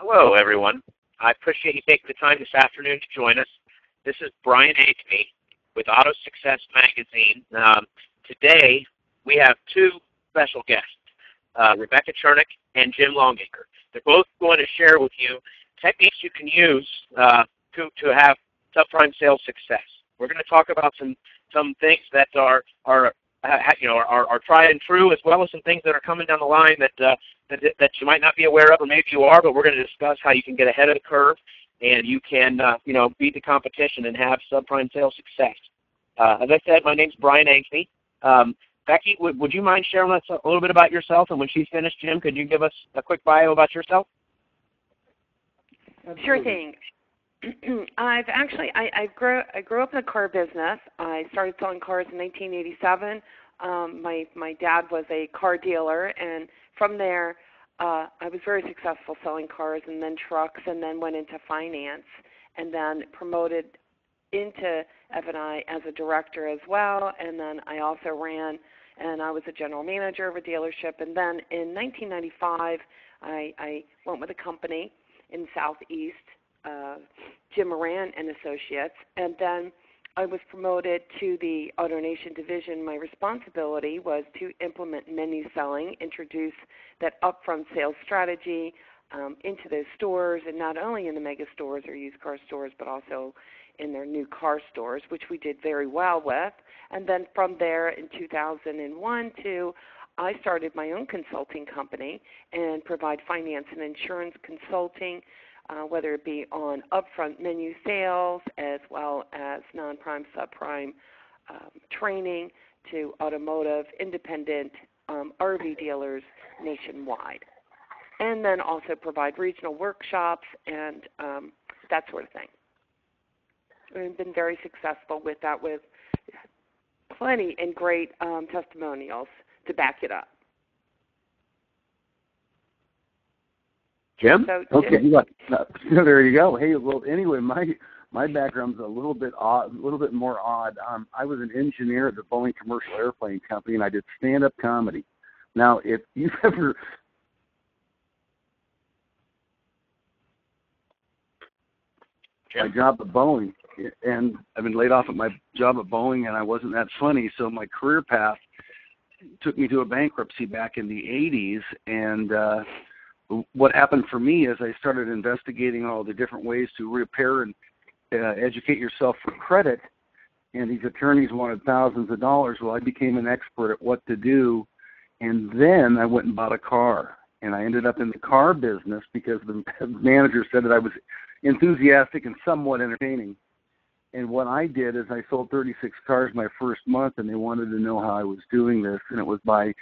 Hello, everyone. I appreciate you taking the time this afternoon to join us. This is Brian Ankeny with Auto Success Magazine. Today, we have two special guests, Rebecca Chernick and Jim Longacre. They're both going to share with you techniques you can use to have subprime sales success. We're going to talk about some things that are tried and true, as well as some things that are coming down the line that you might not be aware of, or maybe you are. But we're going to discuss how you can get ahead of the curve and you can beat the competition and have subprime sales success. As I said, my name's Brian Ankeny. Becky, would you mind sharing with us a little bit about yourself? And when she's finished, Jim, could you give us a quick bio about yourself? Sure thing. I grew up in the car business. I started selling cars in 1987. My dad was a car dealer, and from there I was very successful selling cars and then trucks, and then went into finance, and then promoted into F&I as a director as well. And then I also ran, and I was a general manager of a dealership. And then in 1995, I went with a company in Southeast, Jim Moran and Associates, and then I was promoted to the AutoNation division. My responsibility was to implement menu selling, introduce that upfront sales strategy into those stores, and not only in the mega stores or used car stores, but also in their new car stores, which we did very well with. And then from there in 2001 I started my own consulting company and provide finance and insurance consulting, whether it be on upfront menu sales as well as non-prime, subprime training to automotive, independent RV dealers nationwide. And then also provide regional workshops and that sort of thing. We've been very successful with that, with plenty and great testimonials to back it up. Jim? So, okay, Jim, there you go. Hey, well, anyway, my background's a little bit more odd. I was an engineer at the Boeing Commercial Airplane Company, and I did stand-up comedy. Now, if you've ever my job at Boeing, and I've been laid off at my job at Boeing, and I wasn't that funny, so my career path took me to a bankruptcy back in the 80s, and what happened for me is I started investigating all the different ways to repair and educate yourself for credit, and these attorneys wanted thousands of dollars. Well, I became an expert at what to do, and then I went and bought a car, and I ended up in the car business because the manager said that I was enthusiastic and somewhat entertaining. And what I did is I sold 36 cars my first month, and they wanted to know how I was doing this, and it was by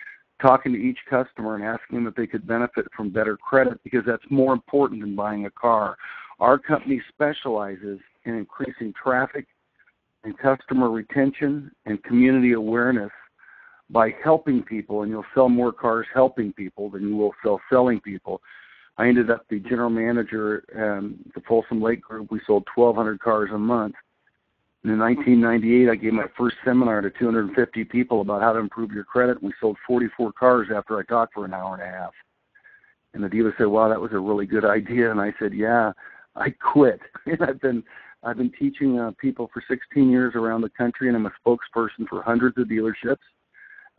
talking to each customer and asking them if they could benefit from better credit, because that's more important than buying a car. Our company specializes in increasing traffic and customer retention and community awareness by helping people, and you'll sell more cars helping people than you will sell selling people. I ended up the general manager at the Folsom Lake Group. We sold 1,200 cars a month. And in 1998, I gave my first seminar to 250 people about how to improve your credit. We sold 44 cars after I talked for an hour and a half. And the dealer said, "Wow, that was a really good idea." And I said, "Yeah, I quit." And I've been teaching people for 16 years around the country, and I'm a spokesperson for hundreds of dealerships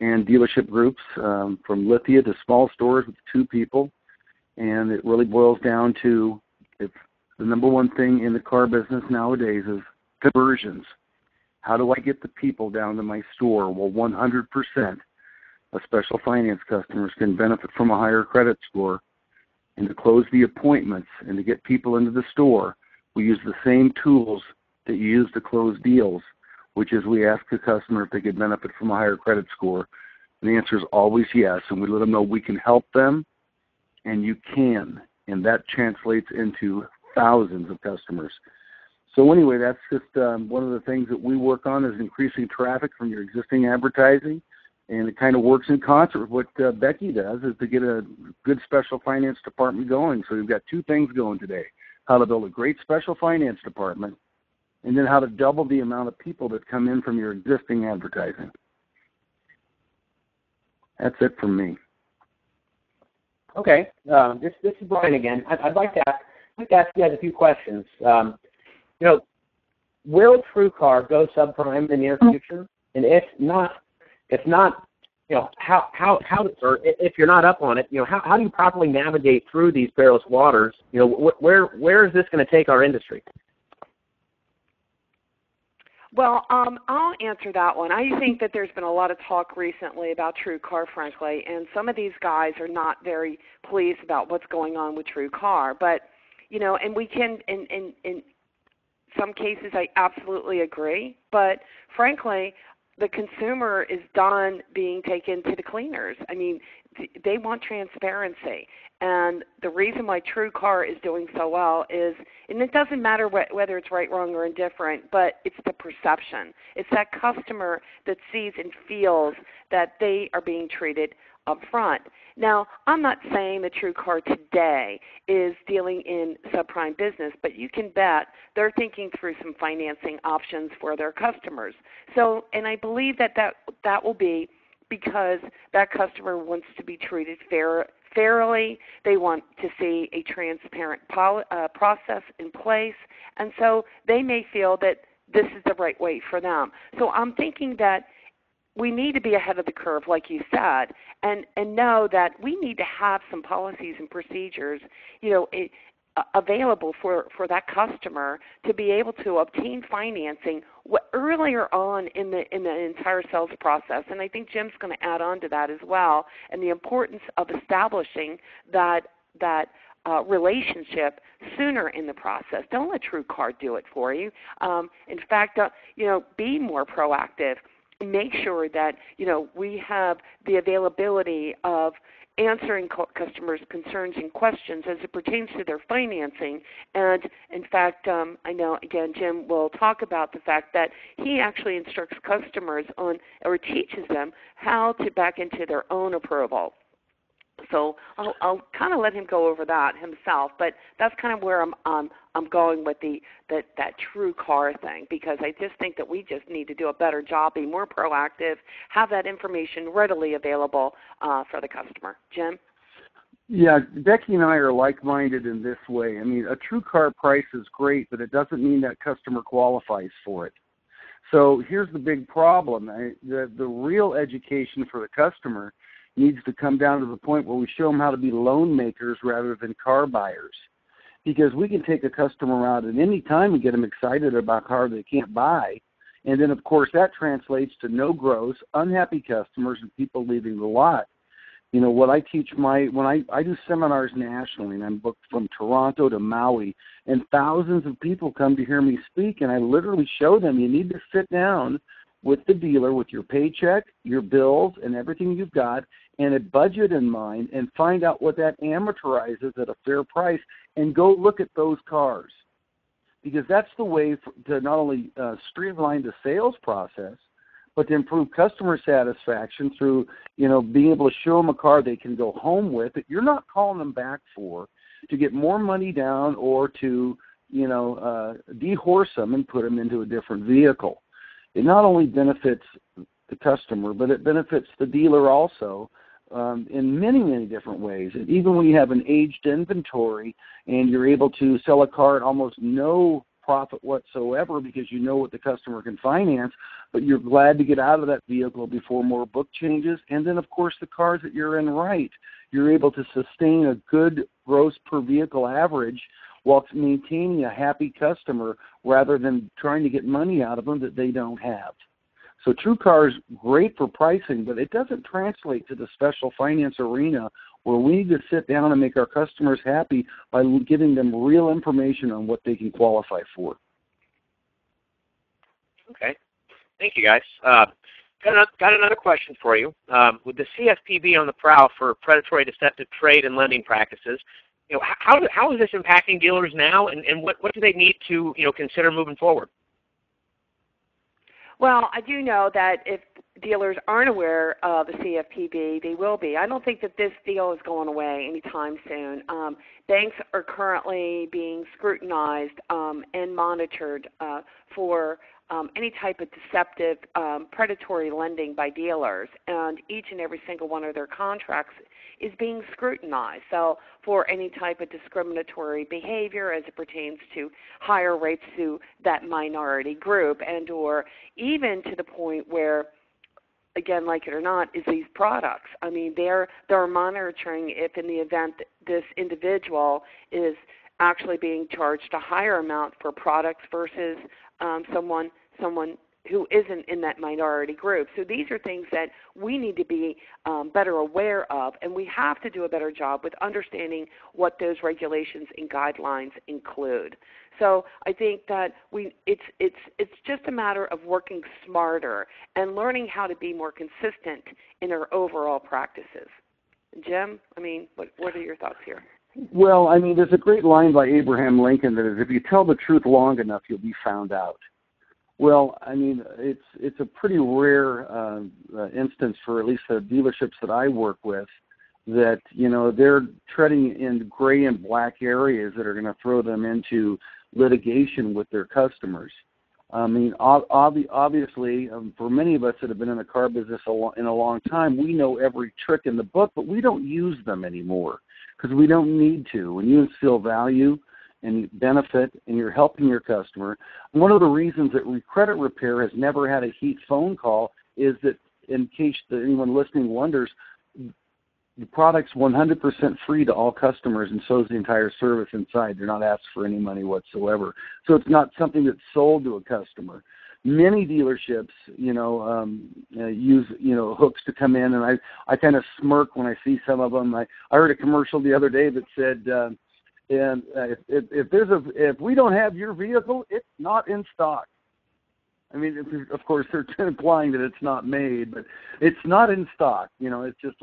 and dealership groups, from Lithia to small stores with 2 people. And it really boils down to, if the number one thing in the car business nowadays is conversions. How do I get the people down to my store? Well, 100% of special finance customers can benefit from a higher credit score. And to close the appointments and to get people into the store, we use the same tools that you use to close deals, which is we ask the customer if they could benefit from a higher credit score. And the answer is always yes. And we let them know we can help them, and you can. And that translates into thousands of customers. So anyway, that's just one of the things that we work on, is increasing traffic from your existing advertising. And it kind of works in concert with what Becky does, is to get a good special finance department going. So we've got 2 things going today: how to build a great special finance department, and then how to double the amount of people that come in from your existing advertising. That's it from me. Okay. This is Brian again. I'd like to ask you guys a few questions. Will TrueCar go subprime in the near future? And if not, how or if you're not up on it, how do you properly navigate through these perilous waters? Where is this going to take our industry? Well, I'll answer that one. I think that there's been a lot of talk recently about TrueCar, frankly, and some of these guys are not very pleased about what's going on with TrueCar. But, and we can, in some cases, I absolutely agree. But, frankly, the consumer is done being taken to the cleaners. I mean, they want transparency. And the reason why TrueCar is doing so well is, and it doesn't matter whether it's right, wrong, or indifferent, but it's the perception. It's that customer that sees and feels that they are being treated up front. Now, I'm not saying that TrueCar today is dealing in subprime business, but you can bet they're thinking through some financing options for their customers. So, and I believe that will be because that customer wants to be treated fairly. They want to see a transparent process in place, and so they may feel that this is the right way for them. So I'm thinking that we need to be ahead of the curve, like you said, and know that we need to have some policies and procedures, available for that customer to be able to obtain financing earlier on in the entire sales process. And I think Jim's going to add on to that as well, and the importance of establishing that relationship sooner in the process. Don't let TrueCar do it for you. In fact, be more proactive. Make sure that we have the availability of answering customers' concerns and questions as it pertains to their financing. And in fact, I know, again, Jim will talk about the fact that he actually instructs customers on, or teaches them how to back into their own approval. So I'll kind of let him go over that himself, but that's kind of where I'm going with that TrueCar thing, because I just think that we just need to do a better job, be more proactive, have that information readily available for the customer. Jim? Yeah, Becky and I are like-minded in this way. I mean, a TrueCar price is great, but it doesn't mean that customer qualifies for it. So here's the big problem. The real education for the customer needs to come down to the point where we show them how to be loan makers rather than car buyers. Because we can take a customer out at any time and get them excited about a car they can't buy. And then, of course, that translates to no growth, unhappy customers, and people leaving the lot. What I teach when I do seminars nationally, and I'm booked from Toronto to Maui, and thousands of people come to hear me speak, and I literally show them you need to sit down with the dealer with your paycheck, your bills, and everything you've got, and a budget in mind, and find out what that amortizes at a fair price, and go look at those cars. Because that's the way to not only streamline the sales process, but to improve customer satisfaction through, being able to show them a car they can go home with that you're not calling them back for to get more money down or to, dehorse them and put them into a different vehicle. It not only benefits the customer, but it benefits the dealer also in many, many different ways. And even when you have an aged inventory and you're able to sell a car at almost no profit whatsoever because you know what the customer can finance, but you're glad to get out of that vehicle before more book changes. And then, of course, the cars that you're in you're able to sustain a good gross per vehicle average while maintaining a happy customer rather than trying to get money out of them that they don't have. So TrueCar is great for pricing, but it doesn't translate to the special finance arena where we need to sit down and make our customers happy by giving them real information on what they can qualify for. Okay. Thank you, guys. Got another question for you. With the CFPB on the prowl for predatory, deceptive trade and lending practices, how is this impacting dealers now, and what do they need to consider moving forward? Well, I do know that if dealers aren't aware of the CFPB, they will be. I don't think that this deal is going away anytime soon. Banks are currently being scrutinized and monitored for any type of deceptive, predatory lending by dealers, and each and every single one of their contracts is being scrutinized. So for any type of discriminatory behavior as it pertains to higher rates to that minority group, and or even to the point where, again, like it or not, is these products. I mean, they're monitoring if in the event that this individual is actually being charged a higher amount for products versus someone who isn't in that minority group. So these are things that we need to be better aware of, and we have to do a better job with understanding what those regulations and guidelines include. So I think that it's just a matter of working smarter and learning how to be more consistent in our overall practices. Jim, I mean, what are your thoughts here? Well, I mean, there's a great line by Abraham Lincoln that is, if you tell the truth long enough, you'll be found out. Well, I mean, it's a pretty rare instance for at least the dealerships that I work with that, you know, they're treading in gray and black areas that are going to throw them into litigation with their customers. I mean, obviously, for many of us that have been in the car business in a long time, we know every trick in the book, but we don't use them anymore because we don't need to. When you instill value and benefit and you're helping your customer, one of the reasons that credit repair has never had a heat phone call is that, in case anyone listening wonders, the product's 100% free to all customers, and so is the entire service inside. They're not asked for any money whatsoever. So it's not something that's sold to a customer. Many dealerships, use, hooks to come in, and I kind of smirk when I see some of them. I heard a commercial the other day that said, if we don't have your vehicle, it's not in stock. I mean, of course, they're implying that it's not made, but it's not in stock. It's just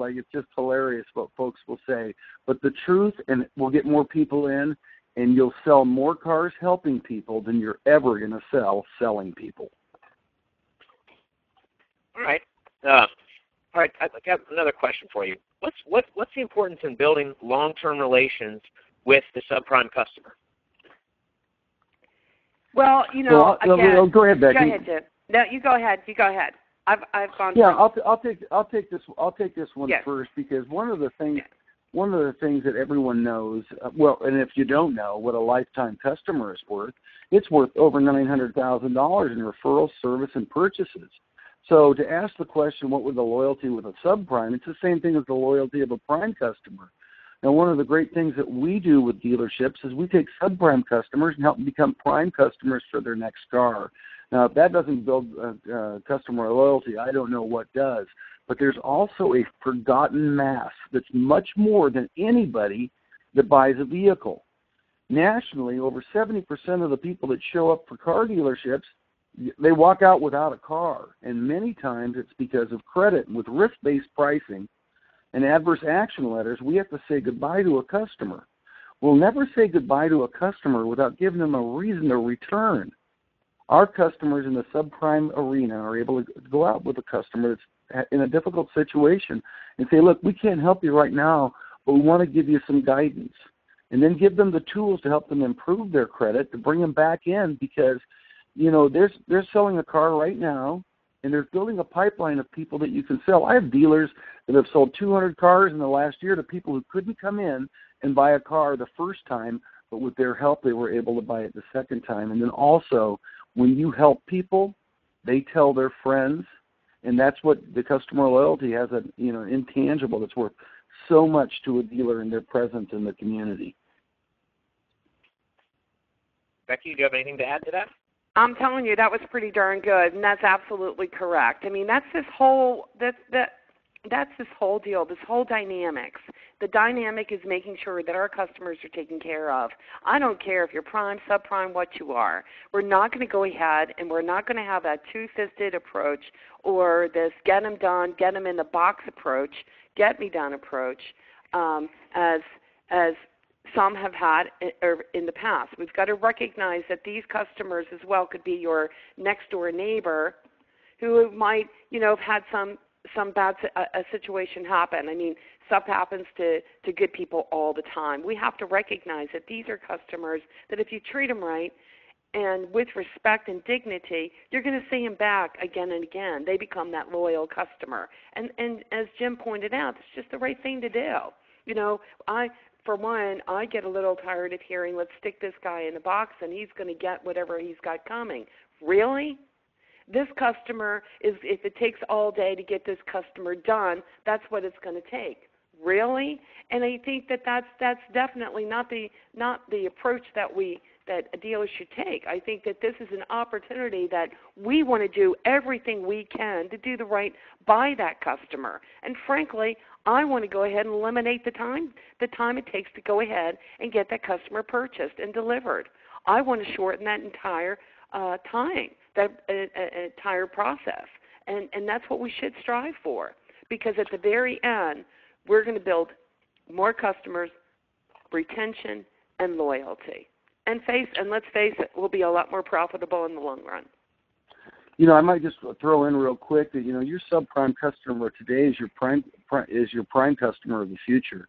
hilarious what folks will say. But the truth, and we'll get more people in, and you'll sell more cars helping people than you're ever going to sell selling people. All right. I've got another question for you. What's the importance in building long-term relations with the subprime customer? Well, again, go ahead, Becky. Go ahead, Jim. No, you go ahead. I've gone. Yeah, I'll take this one yes. first, because one of the things that everyone knows, and if you don't know what a lifetime customer is worth, it's worth over $900,000 in referrals, service, and purchases. So to ask the question, what would the loyalty with a subprime? It's the same thing as the loyalty of a prime customer. Now, one of the great things that we do with dealerships is we take subprime customers and help them become prime customers for their next car. Now, if that doesn't build customer loyalty, I don't know what does. But there's also a forgotten mass that's much more than anybody that buys a vehicle. Nationally, over 70% of the people that show up for car dealerships, they walk out without a car. And many times it's because of credit. With risk-based pricing and adverse action letters, we have to say goodbye to a customer. We'll never say goodbye to a customer without giving them a reason to return. Our customers in the subprime arena are able to go out with a customer that's in a difficult situation and say, look, we can't help you right now, but we want to give you some guidance. And then give them the tools to help them improve their credit, to bring them back in, because, they're selling a car right now, and they're building a pipeline of people that you can sell. I have dealers that have sold 200 cars in the last year to people who couldn't come in and buy a car the first time, but with their help, they were able to buy it the second time. And then also, when you help people, they tell their friends, and that's what the customer loyalty has, an intangible that's worth so much to a dealer and their presence in the community. Becky, do you have anything to add to that? I'm telling you, that was pretty darn good, and that's absolutely correct. I mean, that's this whole deal, this whole dynamics. The dynamic is making sure that our customers are taken care of. I don't care if you're prime, subprime, what you are. We're not going to go ahead, and we're not going to have that two-fisted approach or this get them done, get them in the box approach, get me done approach, as some have had in the past. We've got to recognize that these customers as well could be your next-door neighbor who might, have had some bad a situation happen. I mean, stuff happens to good people all the time. We have to recognize that these are customers that if you treat them right, and with respect and dignity, you're going to see them back again and again. They become that loyal customer. And as Jim pointed out, it's just the right thing to do. You know, for one, I get a little tired of hearing, let's stick this guy in a box and he's going to get whatever he's got coming. Really? This customer if it takes all day to get this customer done, that's what it's going to take. Really? And I think that's definitely not the approach that a dealer should take. I think that this is an opportunity that we want to do everything we can to do the right by that customer. And frankly, I want to go ahead and eliminate the time it takes to go ahead and get that customer purchased and delivered. I want to shorten that entire time, that entire process. And that's what we should strive for, because at the very end, we're going to build more customers, retention, and loyalty. And let's face it, we'll be a lot more profitable in the long run. You know, I might just throw in real quick that, you know, your subprime customer today is your prime customer of the future.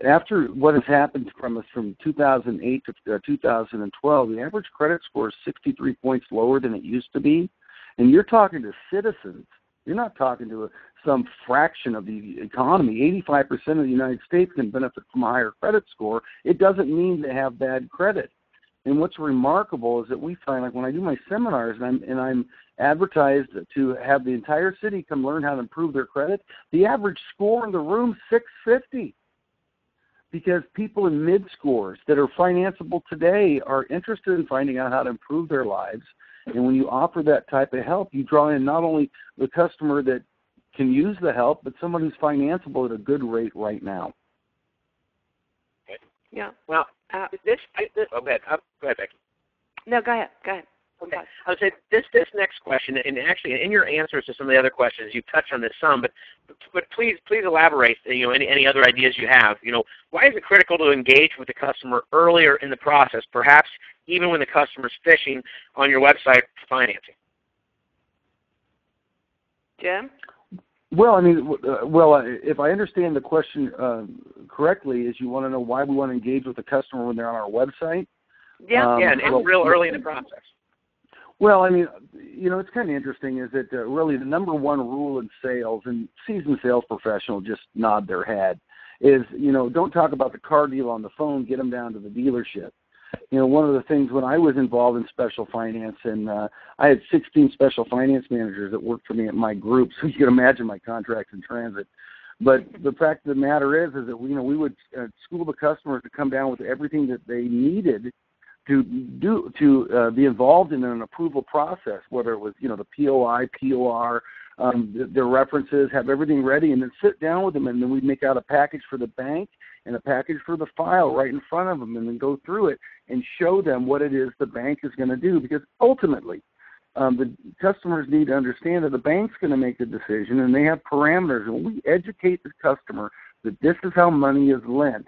After what has happened from 2008 to 2012, the average credit score is 63 points lower than it used to be, and you're talking to citizens. You're not talking to some fraction of the economy. 85% of the United States can benefit from a higher credit score. It doesn't mean they have bad credit. And what's remarkable is that we find, like when I do my seminars and I'm advertised to have the entire city come learn how to improve their credit, the average score in the room is 650. Because people in mid-scores that are financeable today are interested in finding out how to improve their lives. And when you offer that type of help, you draw in not only the customer that can use the help, but someone who's financeable at a good rate right now. Okay. Yeah. Well, go ahead, Becky. No, go ahead. Okay. I would say this next question, and actually in your answers to some of the other questions, you touched on this some, but please elaborate. You know, any other ideas you have. You know, why is it critical to engage with the customer earlier in the process, perhaps even when the customer's fishing on your website for financing? Jim? Well, I mean, if I understand the question correctly, is you want to know why we want to engage with the customer when they're on our website? Yeah, and real early in the process. Well, I mean, you know, it's kind of interesting is that really the number one rule in sales, and seasoned sales professionals just nod their head, is, you know, don't talk about the car deal on the phone, get them down to the dealership. You know, one of the things when I was involved in special finance, and I had 16 special finance managers that worked for me at my group, so you can imagine my contracts in transit. But the fact of the matter is that, you know, we would school the customers to come down with everything that they needed to be involved in an approval process, whether it was, you know, the POI, POR, their references, have everything ready, and then sit down with them, and then we'd make out a package for the bank and a package for the file right in front of them, and then go through it and show them what it is the bank is going to do, because ultimately the customers need to understand that the bank's going to make the decision, and they have parameters. And when we educate the customer that this is how money is lent,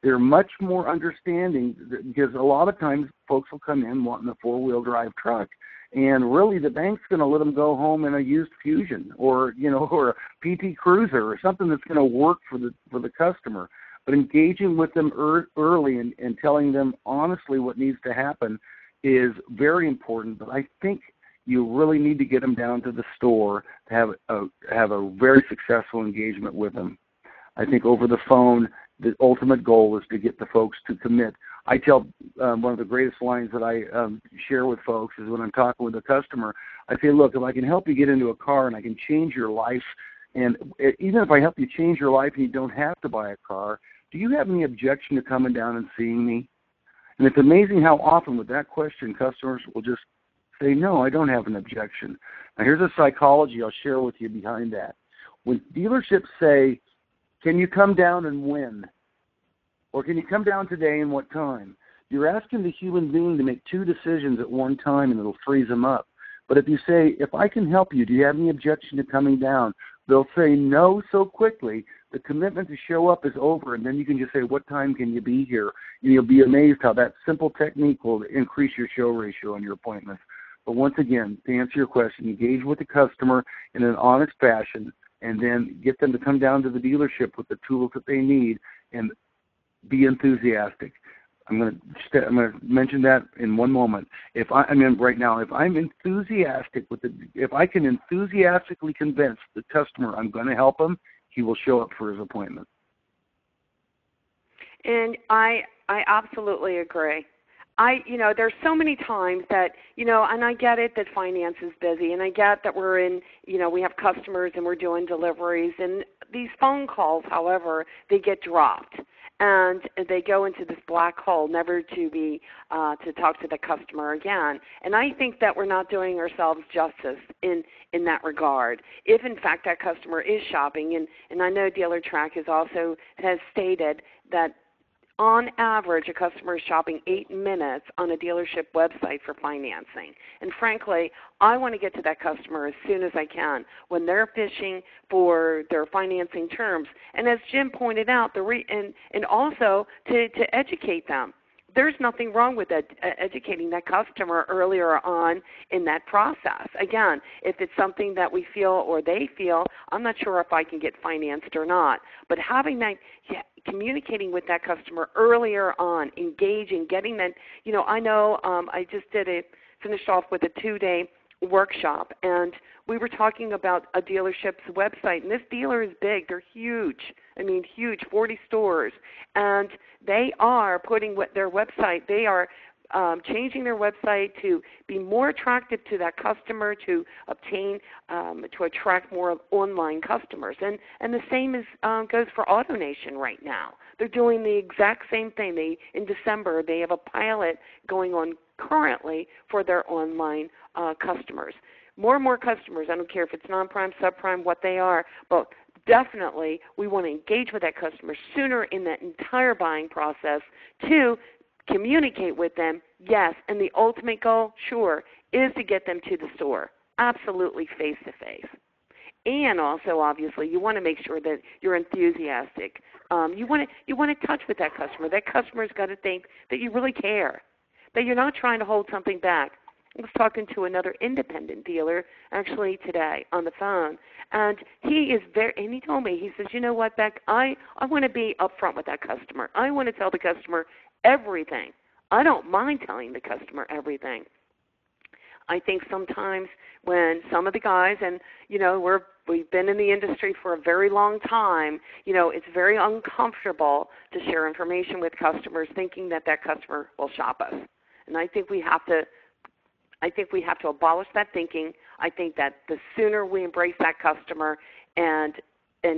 they're much more understanding, because a lot of times folks will come in wanting a four-wheel drive truck, and really the bank's going to let them go home in a used Fusion or, you know, or a PT Cruiser or something that's going to work for the customer. But engaging with them early and telling them honestly what needs to happen is very important. But I think you really need to get them down to the store to have a very successful engagement with them. I think over the phone, the ultimate goal is to get the folks to commit. I tell one of the greatest lines that I share with folks is when I'm talking with a customer, I say, look, if I can help you get into a car and I can change your life, and even if I help you change your life and you don't have to buy a car, do you have any objection to coming down and seeing me? And it's amazing how often with that question, customers will just say, no, I don't have an objection. Now, here's a psychology I'll share with you behind that. When dealerships say, can you come down and when? Or can you come down today and what time? You're asking the human being to make two decisions at one time, and it'll freeze them up. But if you say, if I can help you, do you have any objection to coming down? They'll say no so quickly, the commitment to show up is over, and then you can just say, what time can you be here? And you'll be amazed how that simple technique will increase your show ratio on your appointments. But once again, to answer your question, engage with the customer in an honest fashion, and then get them to come down to the dealership with the tools that they need and be enthusiastic. I'm going to mention that in one moment. Right now, if I'm enthusiastic if I can enthusiastically convince the customer I'm going to help him, he will show up for his appointment. And I absolutely agree. There's so many times that, and I get it that finance is busy, and I get that we have customers and we're doing deliveries, and these phone calls, however, they get dropped. And they go into this black hole, never to be to talk to the customer again. And I think that we're not doing ourselves justice in that regard. If in fact that customer is shopping, and I know DealerTrack has stated that on average, a customer is shopping 8 minutes on a dealership website for financing. And frankly, I want to get to that customer as soon as I can when they're fishing for their financing terms. And as Jim pointed out, and also to educate them. There's nothing wrong with educating that customer earlier on in that process. Again, if it's something that we feel or they feel, I'm not sure if I can get financed or not. But having that, communicating with that customer earlier on, engaging, getting that, I know I just finished off with a 2-day workshop, and we were talking about a dealership's website, and this dealer is big. They're huge. Huge, 40 stores, and they are putting their website, they are changing their website to be more attractive to that customer, to attract more online customers. And the same goes for AutoNation right now. They're doing the exact same thing. In December, they have a pilot going on currently for their online customers. More and more customers, I don't care if it's non-prime, subprime, what they are, but definitely we want to engage with that customer sooner in that entire buying process to communicate with them, yes, and the ultimate goal, sure, is to get them to the store, absolutely face-to-face. And also, obviously, you want to make sure that you're enthusiastic. You want to touch with that customer. That customer's got to think that you really care, that you're not trying to hold something back. I was talking to another independent dealer actually today on the phone, and he told me, he says, you know what, Beck, I want to be upfront with that customer. I want to tell the customer everything. I don't mind telling the customer everything. I think sometimes when some of the guys, and we've been in the industry for a very long time, it's very uncomfortable to share information with customers thinking that customer will shop us. And I think we have to abolish that thinking. I think that the sooner we embrace that customer and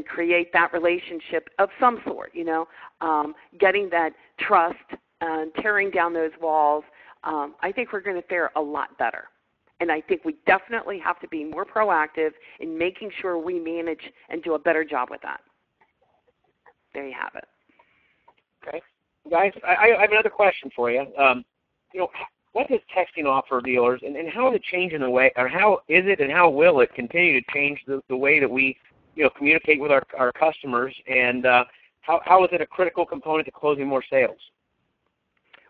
create that relationship of some sort, getting that trust and tearing down those walls, I think we're going to fare a lot better. And I think we definitely have to be more proactive in making sure we manage and do a better job with that. There you have it. Okay. Guys, I have another question for you. What does texting offer dealers, and how is it changing the way, or how is it and how will it continue to change the way that we communicate with our customers, and how is it a critical component to closing more sales?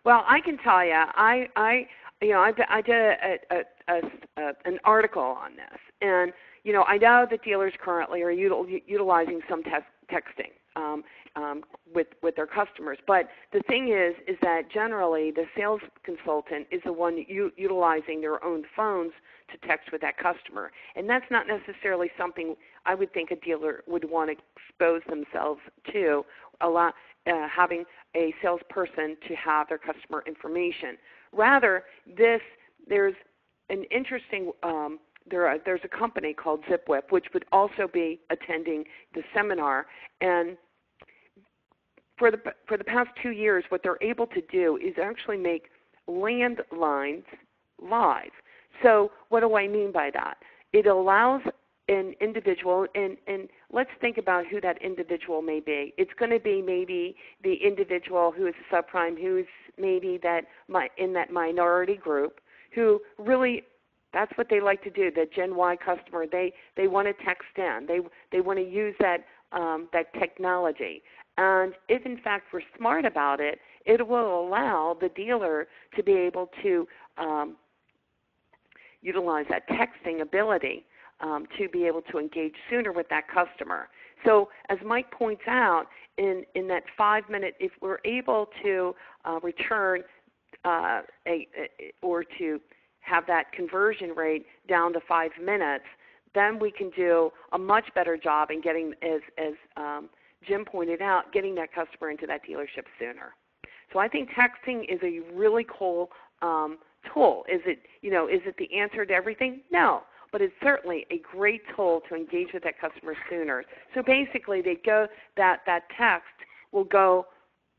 Well, I can tell you, I did an article on this, and I know that dealers currently are utilizing some texting with their customers. But the thing is that generally the sales consultant is the one utilizing their own phones to text with that customer. And that's not necessarily something I would think a dealer would want to expose themselves to, having a salesperson to have their customer information. Rather, there's an interesting there's a company called ZipWhip, which would also be attending the seminar, and for the past 2 years, what they're able to do is actually make landlines live. So what do I mean by that? It allows an individual, and let's think about who that individual may be. It's going to be maybe the individual who is a subprime, who is maybe in that minority group, who really, that's what they like to do, the Gen Y customer. They want to text in. They want to use that technology. And if, in fact, we're smart about it, it will allow the dealer to be able to utilize that texting ability to be able to engage sooner with that customer. So as Mike points out, in that 5-minute, if we're able to return or to have that conversion rate down to 5 minutes, then we can do a much better job in getting, as Jim pointed out, getting that customer into that dealership sooner. So I think texting is a really cool tool. Is it the answer to everything? No, but it's certainly a great tool to engage with that customer sooner. So basically, that text will go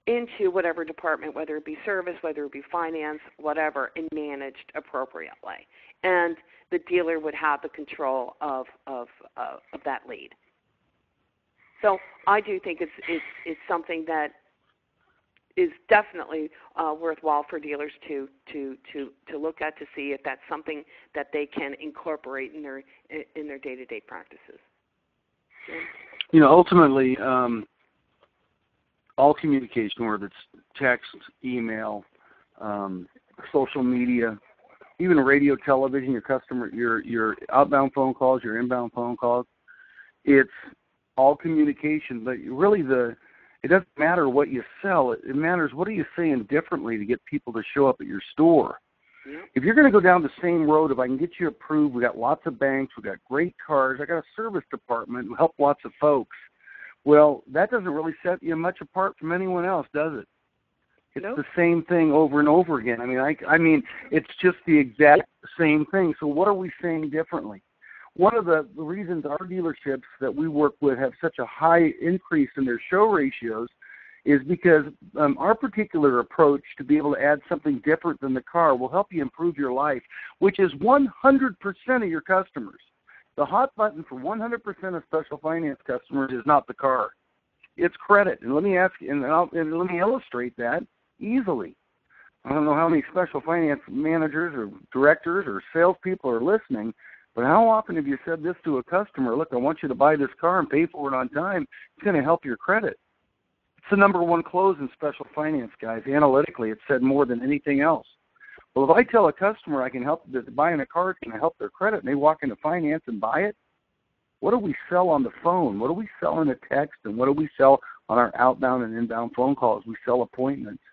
into whatever department, whether it be service, whether it be finance, whatever, and managed appropriately. And the dealer would have the control of that lead. So I do think it's something that is definitely worthwhile for dealers to look at, to see if that's something that they can incorporate in their day-to-day practices. Yeah. Ultimately, all communication, whether it's text, email, social media, even radio, television, your outbound phone calls, your inbound phone calls, it's all communication. But really, it doesn't matter what you sell. It matters what are you saying differently to get people to show up at your store. Yeah. If you're going to go down the same road, if I can get you approved, we got lots of banks, we got great cars, I got a service department, we help lots of folks. Well, that doesn't really set you much apart from anyone else, does it? It's the same thing over and over again. I mean, it's just the exact same thing. So what are we saying differently? One of the reasons our dealerships that we work with have such a high increase in their show ratios is because our particular approach to be able to add something different than the car will help you improve your life, which is 100% of your customers. The hot button for 100% of special finance customers is not the car. It's credit. And let me ask you, and let me illustrate that easily. I don't know how many special finance managers or directors or salespeople are listening, but how often have you said this to a customer? Look, I want you to buy this car and pay for it on time. It's going to help your credit. It's the number one close in special finance, guys. Analytically, it's said more than anything else. Well, if I tell a customer I can help that buying a car, it's going to help their credit, and they walk into finance and buy it, what do we sell on the phone? What do we sell in a text? And what do we sell on our outbound and inbound phone calls? We sell appointments.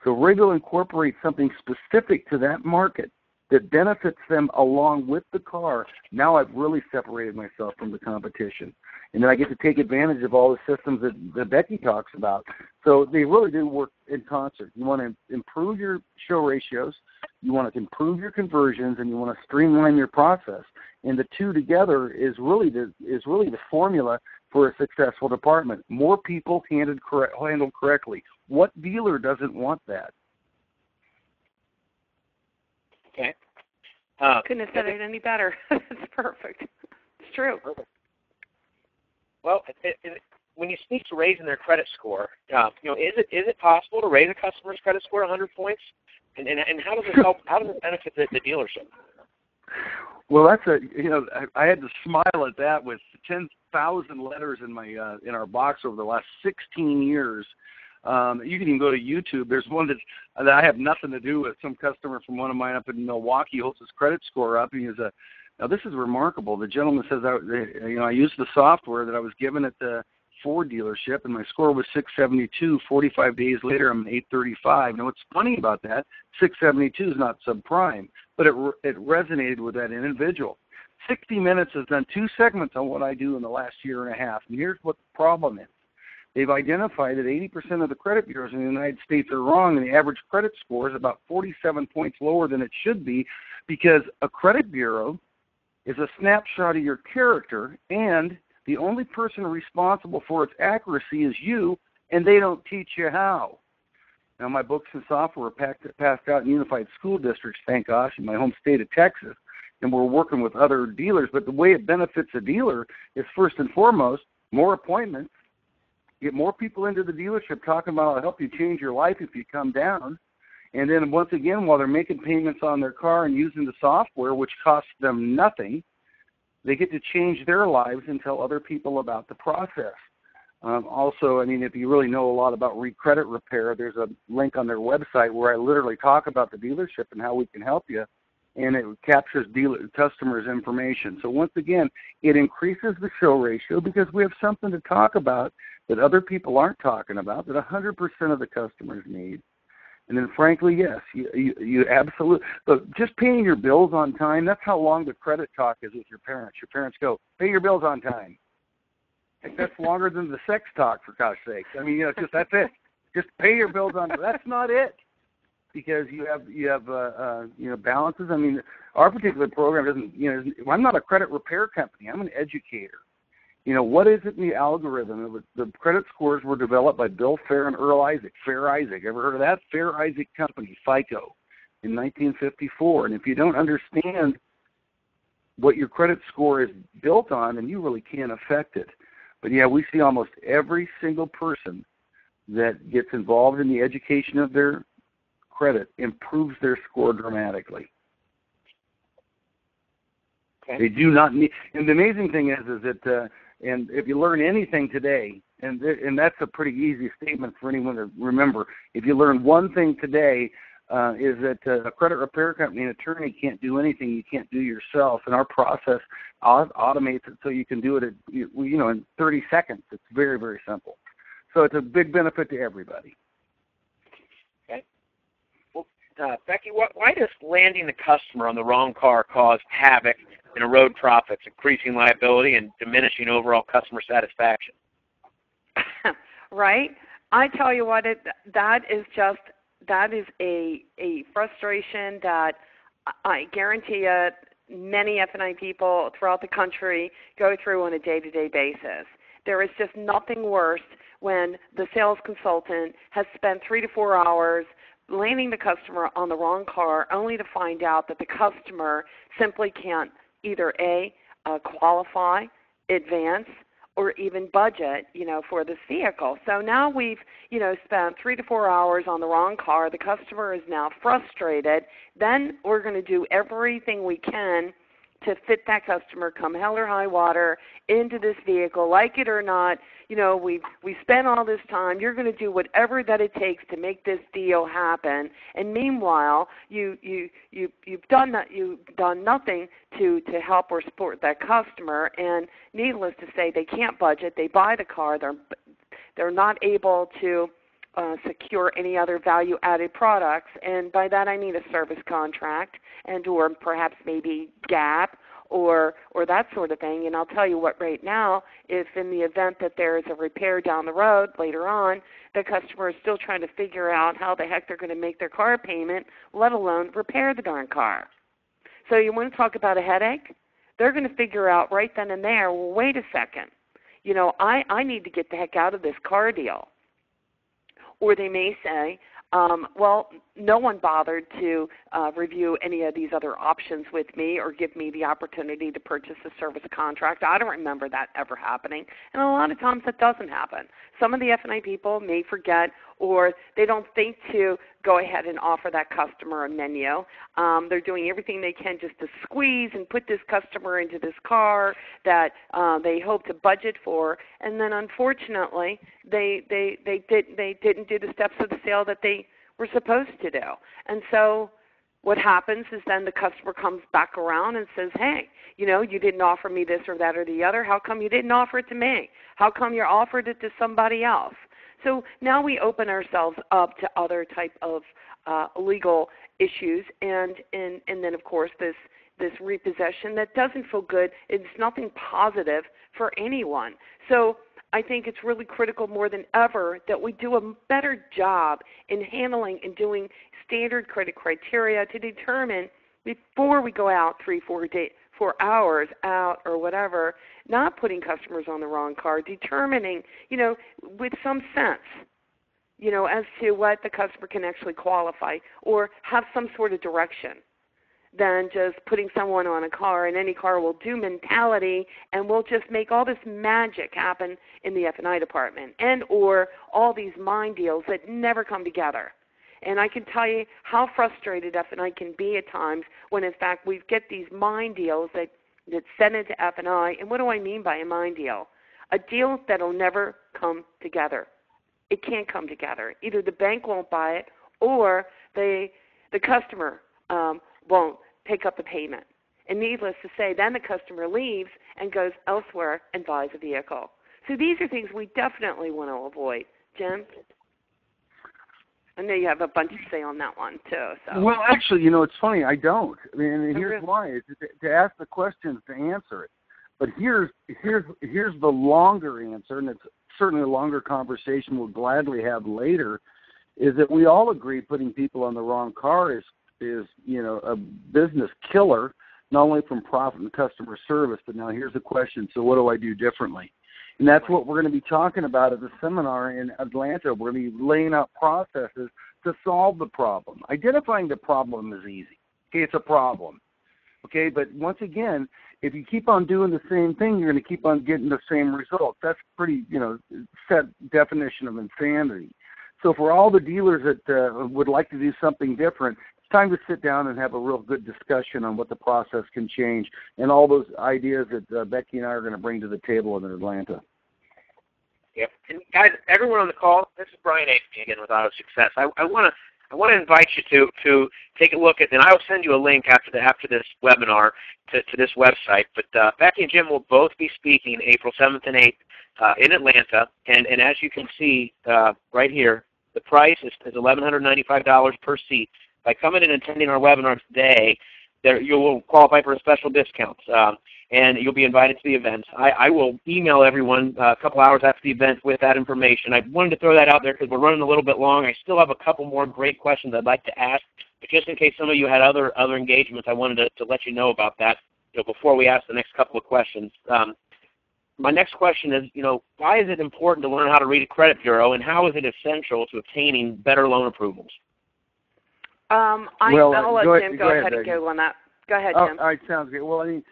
So we're able to incorporate something specific to that market that benefits them along with the car. Now I've really separated myself from the competition. And then I get to take advantage of all the systems that Becky talks about. So they really do work in concert. You want to improve your show ratios, you want to improve your conversions, and you want to streamline your process. And the two together is really the formula for a successful department. More people handled correctly. What dealer doesn't want that? Okay. Couldn't have said it any better. It's perfect. It's true. Perfect. Well, when you speak to raising their credit score, is it possible to raise a customer's credit score 100 points? And how does it help? How does it benefit the dealership? Well, I had to smile at that with 10,000 letters in our box over the last 16 years. You can even go to YouTube. There's one that I have nothing to do with. Some customer from one of mine up in Milwaukee holds his credit score up. Now this is remarkable. The gentleman says, I used the software that I was given at the Ford dealership, and my score was 672. 45 days later, I'm an 835. Now what's funny about that? 672 is not subprime, but it resonated with that individual. 60 Minutes has done 2 segments on what I do in the last year and a half, and here's what the problem is. They've identified that 80% of the credit bureaus in the United States are wrong, and the average credit score is about 47 points lower than it should be, because a credit bureau is a snapshot of your character, and the only person responsible for its accuracy is you, and they don't teach you how. Now, my books and software are passed out in unified school districts, thank gosh, in my home state of Texas, and we're working with other dealers, but the way it benefits a dealer is first and foremost, more appointments, get more people into the dealership talking about I'll help you change your life if you come down. And then once again, while they're making payments on their car and using the software, which costs them nothing, they get to change their lives and tell other people about the process. Also, if you really know a lot about credit repair, there's a link on their website where I literally talk about the dealership and how we can help you. and it captures customers' information. So once again, it increases the show ratio because we have something to talk about that other people aren't talking about, that 100% of the customers need. And then, frankly, yes, you absolutely. Look, just paying your bills on time, that's how long the credit talk is with your parents. Your parents go, pay your bills on time. Like, that's longer than the sex talk, for gosh sakes. I mean, that's it. Just pay your bills on time. That's not it. Because you have balances. I mean, our particular program doesn't, I'm not a credit repair company. I'm an educator. What is it in the algorithm? The credit scores were developed by Bill Fair and Earl Isaac. Fair Isaac, ever heard of that? Fair Isaac Company, FICO, in 1954. And if you don't understand what your credit score is built on, then you really can't affect it. But yeah, we see almost every single person that gets involved in the education of their credit improves their score dramatically. Okay. They do not need, and the amazing thing is that, and if you learn anything today, and that's a pretty easy statement for anyone to remember, if you learn one thing today, is that a credit repair company, an attorney can't do anything you can't do yourself, and our process automates it so you can do it in 30 seconds. It's very, very simple. So it's a big benefit to everybody. Becky, why does landing the customer on the wrong car cause havoc and erode profits, increasing liability and diminishing overall customer satisfaction? Right. I tell you what, that is a frustration that I guarantee you many F&I people throughout the country go through on a day-to-day basis. There is just nothing worse when the sales consultant has spent 3 to 4 hours landing the customer on the wrong car only to find out that the customer simply can't either qualify, advance, or even budget, for this vehicle. So now we've, spent 3 to 4 hours on the wrong car. The customer is now frustrated. Then we're going to do everything we can to fit that customer, come hell or high water, into this vehicle, like it or not. We spent all this time. You're going to do whatever that it takes to make this deal happen. And meanwhile, you've done nothing to help or support that customer. And needless to say, they can't budget. They buy the car. They're not able to secure any other value-added products, and by that I mean a service contract or perhaps maybe gap or that sort of thing. And I'll tell you what, right now, if in the event that there is a repair down the road later on, the customer is still trying to figure out how the heck they're going to make their car payment, let alone repair the darn car. So you want to talk about a headache? They're going to figure out right then and there, well, wait a second, I need to get the heck out of this car deal. Or they may say, well, no one bothered to review any of these other options with me or give me the opportunity to purchase a service contract. I don't remember that ever happening. And a lot of times that doesn't happen. Some of the F&I people may forget, or they don't think to go ahead and offer that customer a menu. They're doing everything they can just to squeeze and put this customer into this car that they hope to budget for, and then unfortunately they didn't do the steps of the sale that they were supposed to do. And so what happens is then the customer comes back around and says, hey, you didn't offer me this or that or the other. How come you didn't offer it to me? How come you offered it to somebody else? So now we open ourselves up to other type of legal issues, and then, of course, this repossession that doesn't feel good. It's nothing positive for anyone. So I think it's really critical more than ever that we do a better job in handling and doing standard credit criteria to determine before we go out 4 hours out or whatever, not putting customers on the wrong car, determining, with some sense, as to what the customer can actually qualify or have some sort of direction than just putting someone on a car and any car will do mentality, and we'll just make all this magic happen in the F&I department and or all these mind deals that never come together. And I can tell you how frustrated F&I can be at times when, in fact, we get these mind deals that send into F&I. And what do I mean by a mind deal? A deal that will never come together. It can't come together. Either the bank won't buy it or the customer won't pick up the payment. And needless to say, then the customer leaves and goes elsewhere and buys a vehicle. So these are things we definitely want to avoid. Jim? I know you have a bunch to say on that one, too. So. Well, actually, it's funny. I don't. I mean, and here's why. It's to ask the questions to answer it. But here's the longer answer, and it's certainly a longer conversation we'll gladly have later, is that we all agree putting people on the wrong car is a business killer, not only from profit and customer service, but now here's the question, so what do I do differently? And that's what we're going to be talking about at the seminar in Atlanta. We're going to be laying out processes to solve the problem. Identifying the problem is easy. Okay, it's a problem. Okay, but once again, if you keep on doing the same thing, you're going to keep on getting the same results. That's pretty, set definition of insanity. So for all the dealers that would like to do something different, it's time to sit down and have a real good discussion on what the process can change and all those ideas that Becky and I are going to bring to the table in Atlanta. Yep. And guys, everyone on the call, this is Brian Aitken again with Auto Success. I want to invite you to take a look at, and I'll send you a link after this webinar to this website. But Becky and Jim will both be speaking April 7th and 8th in Atlanta. And as you can see right here, the price is $1,195 per seat. By coming and attending our webinar today, you will qualify for a special discount, and you'll be invited to the event. I will email everyone a couple hours after the event with that information. I wanted to throw that out there because we're running a little bit long. I still have a couple more great questions I'd like to ask, but just in case some of you had other engagements, I wanted to let you know about that before we ask the next couple of questions. My next question is, why is it important to learn how to read a credit bureau, and how is it essential to obtaining better loan approvals? I'll let Jim go ahead and go on that. Go ahead, Jim. All right, sounds good. Well, I mean,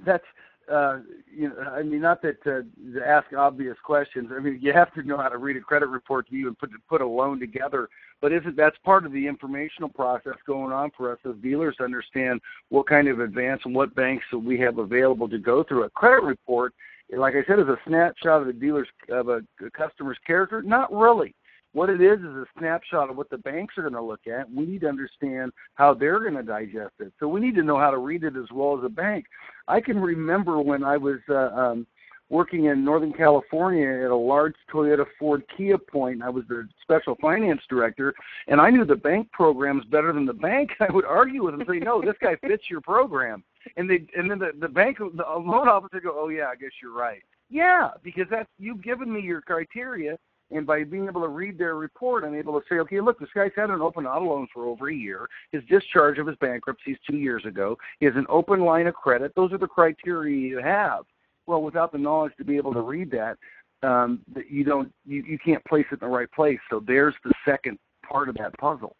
that's, not that to ask obvious questions. I mean, you have to know how to read a credit report to even put a loan together. But that's part of the informational process going on for us as dealers to understand what kind of advance and what banks we have available to go through. A credit report, like I said, is a snapshot of a customer's character. Not really. What it is a snapshot of what the banks are going to look at. We need to understand how they're going to digest it. So we need to know how to read it as well as a bank. I can remember when I was working in Northern California at a large Toyota Ford Kia point. I was the special finance director, and I knew the bank programs better than the bank. I would argue with them and say, no, this guy fits your program. And then the bank, the loan officer would go, oh, yeah, I guess you're right. Yeah, because you've given me your criteria. And by being able to read their report, I'm able to say, okay, look, this guy's had an open auto loan for over a year. His discharge of his bankruptcy is 2 years ago. He has an open line of credit. Those are the criteria you have. Well, without the knowledge to be able to read that, you can't place it in the right place. So there's the second part of that puzzle.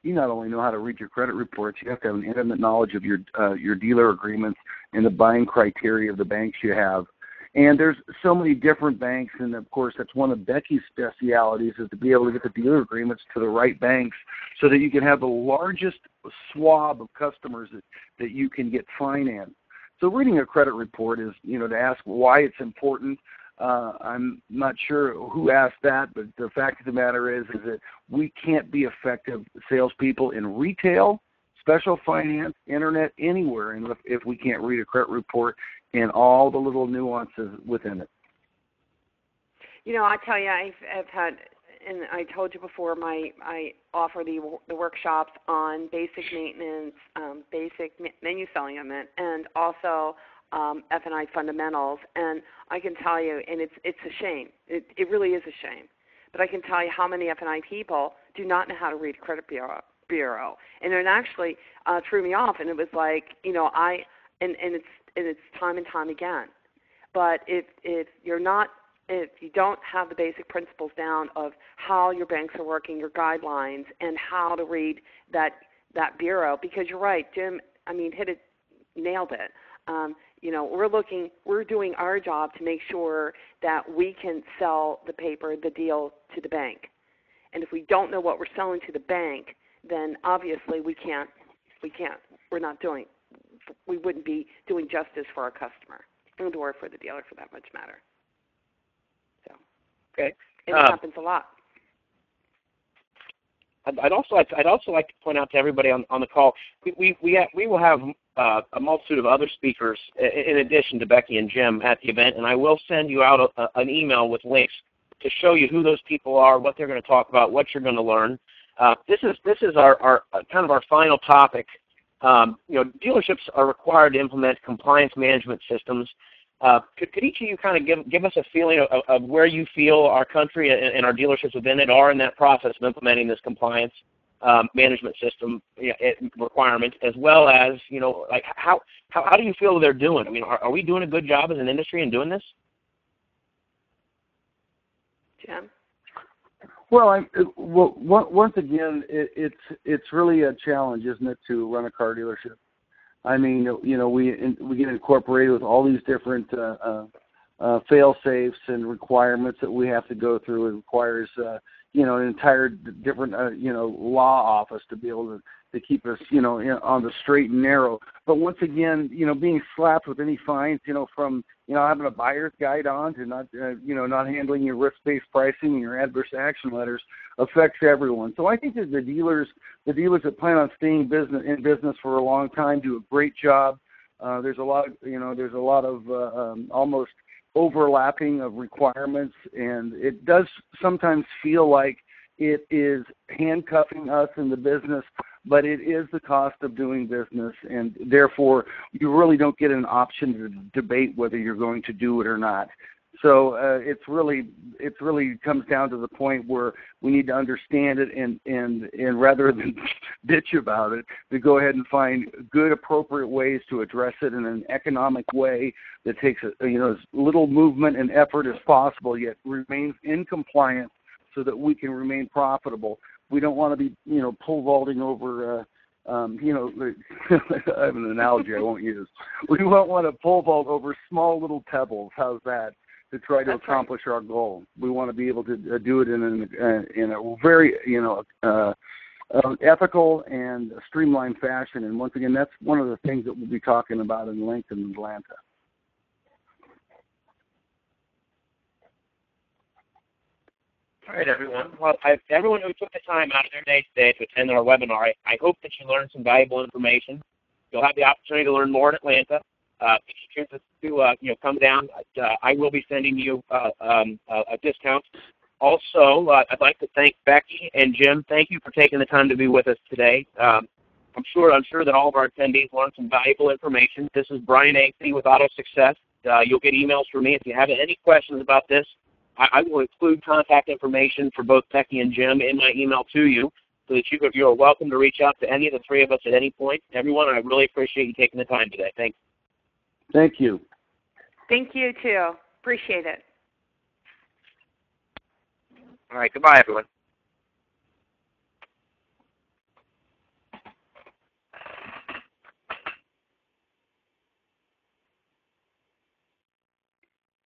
You not only know how to read your credit reports, you have to have an intimate knowledge of your dealer agreements and the buying criteria of the banks you have. And there's so many different banks, and of course that's one of Becky's specialities is to be able to get the dealer agreements to the right banks so that you can have the largest swab of customers that you can get financed. So reading a credit report is, to ask why it's important. I'm not sure who asked that, but the fact of the matter is that we can't be effective salespeople in retail, special finance, internet, anywhere, and if we can't read a credit report and all the little nuances within it. I tell you, I've had, and I told you before, I offer the workshops on basic maintenance, basic menu selling, and also F&I fundamentals. And I can tell you, and it's a shame. It really is a shame. But I can tell you how many F&I people do not know how to read a credit bureau. And it actually threw me off, and it was like, it's time and time again. But if you don't have the basic principles down of how your banks are working, your guidelines, and how to read that bureau, because you're right, Jim, nailed it. We're doing our job to make sure that we can sell the paper, the deal to the bank. And if we don't know what we're selling to the bank, then obviously we wouldn't be doing justice for our customer or for the dealer for that much matter. So, okay. And it happens a lot. I'd also like to point out to everybody on the call, we will have a multitude of other speakers in addition to Becky and Jim at the event, and I will send you out an email with links to show you who those people are, what they're going to talk about, what you're going to learn. This is our kind of our final topic. Dealerships are required to implement compliance management systems. Could each of you kind of give us a feeling of where you feel our country and our dealerships within it are in that process of implementing this compliance management system requirement, as well as, like how do you feel they're doing? I mean, are we doing a good job as an industry in doing this? Jim? Well, once again, it's really a challenge, isn't it, to run a car dealership? I mean, we get incorporated with all these different fail-safes and requirements that we have to go through. It requires, an entire different, law office to be able to keep us, on the straight and narrow. But once again, being slapped with any fines, from, having a buyer's guide on to not, not handling your risk-based pricing and your adverse action letters affects everyone. So I think that the dealers that plan on staying in business for a long time do a great job. There's a lot of almost overlapping of requirements, and it does sometimes feel like it is handcuffing us in the business, but it is the cost of doing business, and therefore you really don't get an option to debate whether you're going to do it or not. So it really comes down to the point where we need to understand it and rather than bitch about it, to go ahead and find good, appropriate ways to address it in an economic way that takes as little movement and effort as possible, yet remains in compliance so that we can remain profitable. We don't want to be, pole vaulting over. I have an analogy I won't use. We won't want to pole vault over small little pebbles. How's that? To try to accomplish our goal. We want to be able to do it in a very, ethical and streamlined fashion. And once again, that's one of the things that we'll be talking about in length in Atlanta. All right, everyone. Well, everyone who took the time out of their day today to attend our webinar, I hope that you learned some valuable information. You'll have the opportunity to learn more in Atlanta. If you choose to come down, I will be sending you a discount. Also, I'd like to thank Becky and Jim. Thank you for taking the time to be with us today. I'm sure that all of our attendees learned some valuable information. This is Brian Aitken with Auto Success. You'll get emails from me if you have any questions about this. I will include contact information for both Becky and Jim in my email to you, so that you're welcome to reach out to any of the three of us at any point. Everyone, I really appreciate you taking the time today. Thanks. Thank you. Thank you, too. Appreciate it. All right. Goodbye, everyone.